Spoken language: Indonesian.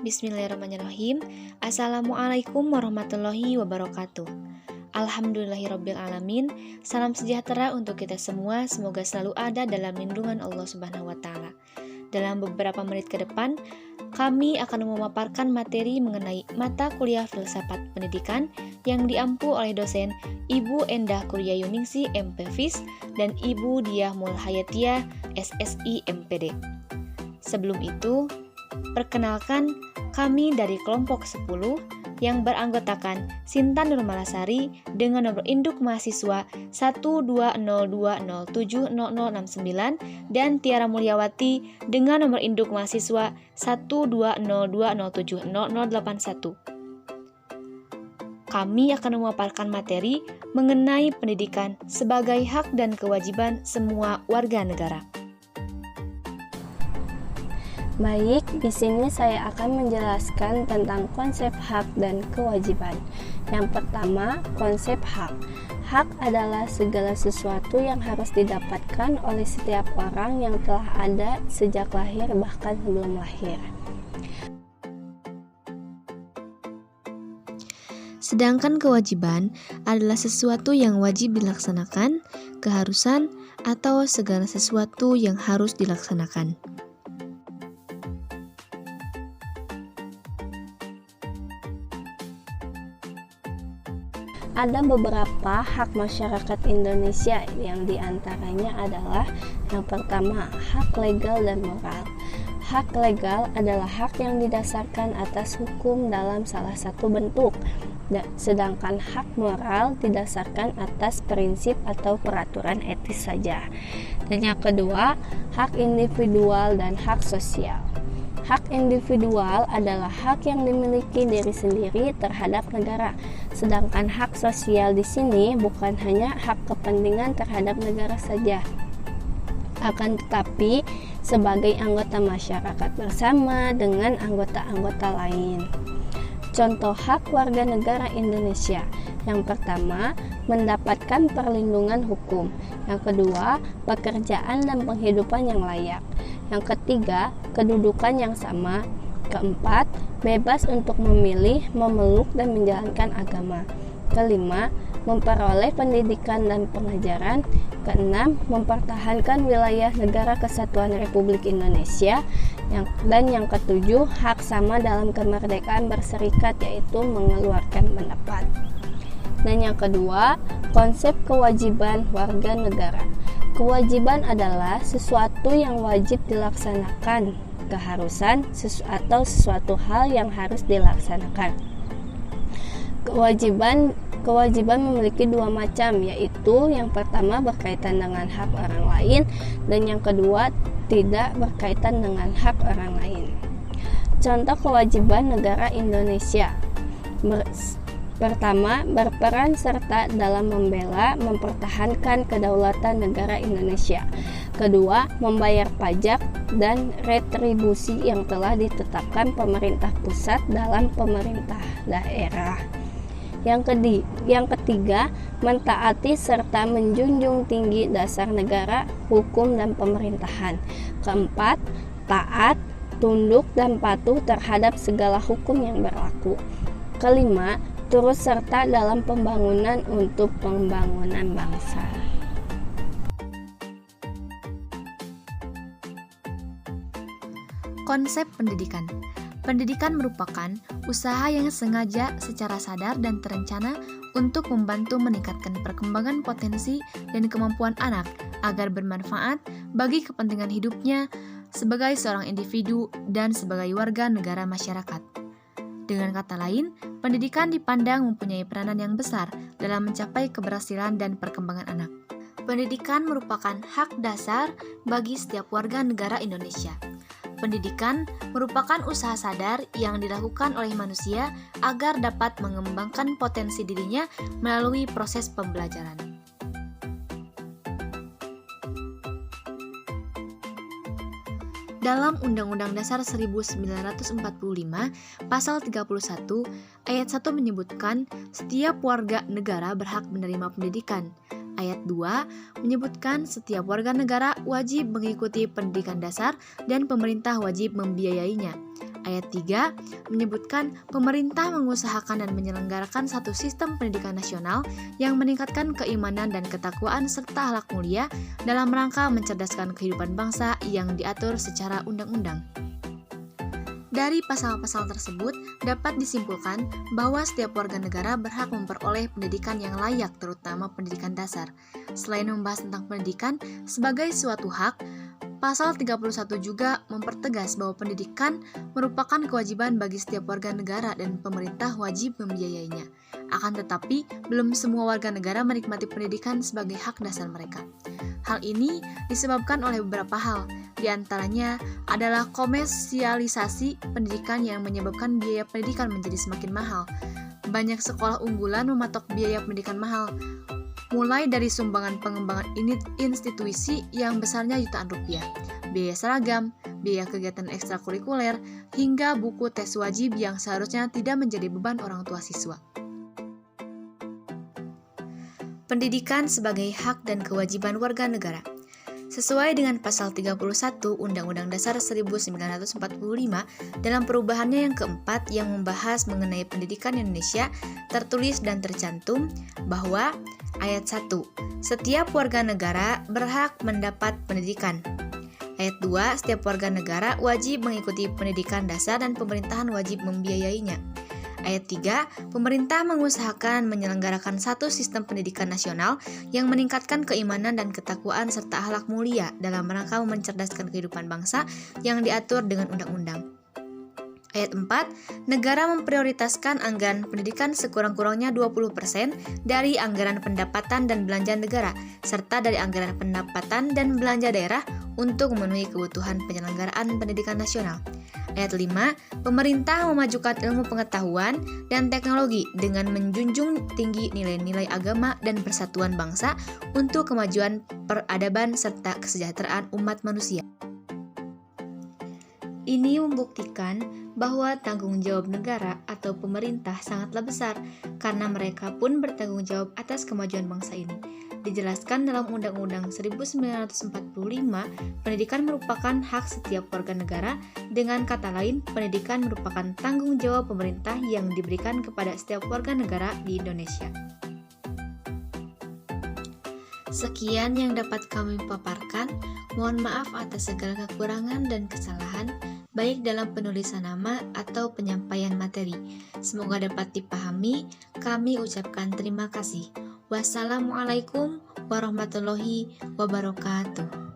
Bismillahirrahmanirrahim. Assalamualaikum warahmatullahi wabarakatuh. Alhamdulillahirrabbilalamin. Salam sejahtera untuk kita semua. Semoga selalu ada dalam lindungan Allah Subhanahu wa Ta'ala. Dalam beberapa menit ke depan, kami akan memaparkan materi mengenai mata kuliah filsafat pendidikan yang diampu oleh dosen Ibu Endah Kuryayuningsi MPFIS dan Ibu Diah Mulhayatiah SSI MPD. Sebelum itu, perkenalkan kami dari kelompok 10 yang beranggotakan Sinta Nurmalasari dengan nomor induk mahasiswa 12020700069 dan Tiara Mulyawati dengan nomor induk mahasiswa 12020700081. Kami akan memaparkan materi mengenai pendidikan sebagai hak dan kewajiban semua warga negara. Baik, di sini saya akan menjelaskan tentang konsep hak dan kewajiban. Yang pertama, konsep hak. Hak adalah segala sesuatu yang harus didapatkan oleh setiap orang yang telah ada sejak lahir bahkan sebelum lahir. Sedangkan kewajiban adalah sesuatu yang wajib dilaksanakan, keharusan, atau segala sesuatu yang harus dilaksanakan. Ada beberapa hak masyarakat Indonesia yang diantaranya adalah yang pertama, hak legal dan moral. Hak legal adalah hak yang didasarkan atas hukum dalam salah satu bentuk, sedangkan hak moral didasarkan atas prinsip atau peraturan etis saja. Dan yang kedua, hak individual dan hak sosial. Hak individual adalah hak yang dimiliki diri sendiri terhadap negara, sedangkan hak sosial di sini bukan hanya hak kepentingan terhadap negara saja, akan tetapi sebagai anggota masyarakat bersama dengan anggota-anggota lain. Contoh hak warga negara Indonesia. Yang pertama, mendapatkan perlindungan hukum. Yang kedua, pekerjaan dan penghidupan yang layak. Yang ketiga, kedudukan yang sama. Keempat, bebas untuk memilih, memeluk, dan menjalankan agama. Kelima, memperoleh pendidikan dan pengajaran. Keenam, mempertahankan wilayah negara kesatuan Republik Indonesia. Dan yang ketujuh, hak sama dalam kemerdekaan berserikat, yaitu mengeluarkan pendapat. Dan yang kedua, konsep kewajiban warga negara. Kewajiban adalah sesuatu yang wajib dilaksanakan, keharusan atau sesuatu hal yang harus dilaksanakan. Kewajiban memiliki dua macam, yaitu yang pertama berkaitan dengan hak orang lain dan yang kedua tidak berkaitan dengan hak orang lain. Contoh kewajiban negara Indonesia. Pertama, berperan serta dalam membela, mempertahankan kedaulatan negara Indonesia. Kedua, membayar pajak dan retribusi yang telah ditetapkan pemerintah pusat dalam pemerintah daerah. Yang ketiga, mentaati serta menjunjung tinggi dasar negara, hukum, dan pemerintahan. Keempat, taat, tunduk, dan patuh terhadap segala hukum yang berlaku. Kelima, turut serta dalam pembangunan untuk pembangunan bangsa. Konsep pendidikan. Pendidikan merupakan usaha yang sengaja, secara sadar dan terencana untuk membantu meningkatkan perkembangan potensi dan kemampuan anak agar bermanfaat bagi kepentingan hidupnya sebagai seorang individu dan sebagai warga negara masyarakat. Dengan kata lain, pendidikan dipandang mempunyai peranan yang besar dalam mencapai keberhasilan dan perkembangan anak. Pendidikan merupakan hak dasar bagi setiap warga negara Indonesia. Pendidikan merupakan usaha sadar yang dilakukan oleh manusia agar dapat mengembangkan potensi dirinya melalui proses pembelajaran. Dalam Undang-Undang Dasar 1945, Pasal 31, Ayat 1 menyebutkan setiap warga negara berhak menerima pendidikan. Ayat 2 menyebutkan setiap warga negara wajib mengikuti pendidikan dasar dan pemerintah wajib membiayainya. Ayat 3 menyebutkan pemerintah mengusahakan dan menyelenggarakan satu sistem pendidikan nasional yang meningkatkan keimanan dan ketakwaan serta akhlak mulia dalam rangka mencerdaskan kehidupan bangsa yang diatur secara undang-undang. Dari pasal-pasal tersebut dapat disimpulkan bahwa setiap warga negara berhak memperoleh pendidikan yang layak, terutama pendidikan dasar. Selain membahas tentang pendidikan sebagai suatu hak, Pasal 31 juga mempertegas bahwa pendidikan merupakan kewajiban bagi setiap warga negara dan pemerintah wajib membiayainya. Akan tetapi, belum semua warga negara menikmati pendidikan sebagai hak dasar mereka. Hal ini disebabkan oleh beberapa hal, di antaranya adalah komersialisasi pendidikan yang menyebabkan biaya pendidikan menjadi semakin mahal. Banyak sekolah unggulan mematok biaya pendidikan mahal, mulai dari sumbangan pengembangan institusi yang besarnya jutaan rupiah, biaya seragam, biaya kegiatan ekstrakurikuler, hingga buku tes wajib yang seharusnya tidak menjadi beban orang tua siswa. Pendidikan sebagai hak dan kewajiban warga negara. Sesuai dengan pasal 31 Undang-Undang Dasar 1945 dalam perubahannya yang keempat yang membahas mengenai pendidikan Indonesia, tertulis dan tercantum bahwa Ayat 1. Setiap warga negara berhak mendapat pendidikan. Ayat 2. Setiap warga negara wajib mengikuti pendidikan dasar dan pemerintahan wajib membiayainya. Ayat 3. Pemerintah mengusahakan menyelenggarakan satu sistem pendidikan nasional yang meningkatkan keimanan dan ketakwaan serta akhlak mulia dalam rangka mencerdaskan kehidupan bangsa yang diatur dengan undang-undang. Ayat 4, negara memprioritaskan anggaran pendidikan sekurang-kurangnya 20% dari anggaran pendapatan dan belanja negara, serta dari anggaran pendapatan dan belanja daerah untuk memenuhi kebutuhan penyelenggaraan pendidikan nasional. Ayat 5, pemerintah memajukan ilmu pengetahuan dan teknologi dengan menjunjung tinggi nilai-nilai agama dan persatuan bangsa untuk kemajuan peradaban serta kesejahteraan umat manusia. Ini membuktikan bahwa tanggung jawab negara atau pemerintah sangatlah besar karena mereka pun bertanggung jawab atas kemajuan bangsa ini. Dijelaskan dalam Undang-Undang 1945, pendidikan merupakan hak setiap warga negara. Dengan kata lain, pendidikan merupakan tanggung jawab pemerintah yang diberikan kepada setiap warga negara di Indonesia. Sekian yang dapat kami paparkan. Mohon maaf atas segala kekurangan dan kesalahan, baik dalam penulisan nama atau penyampaian materi. Semoga dapat dipahami. Kami ucapkan terima kasih. Wassalamualaikum warahmatullahi wabarakatuh.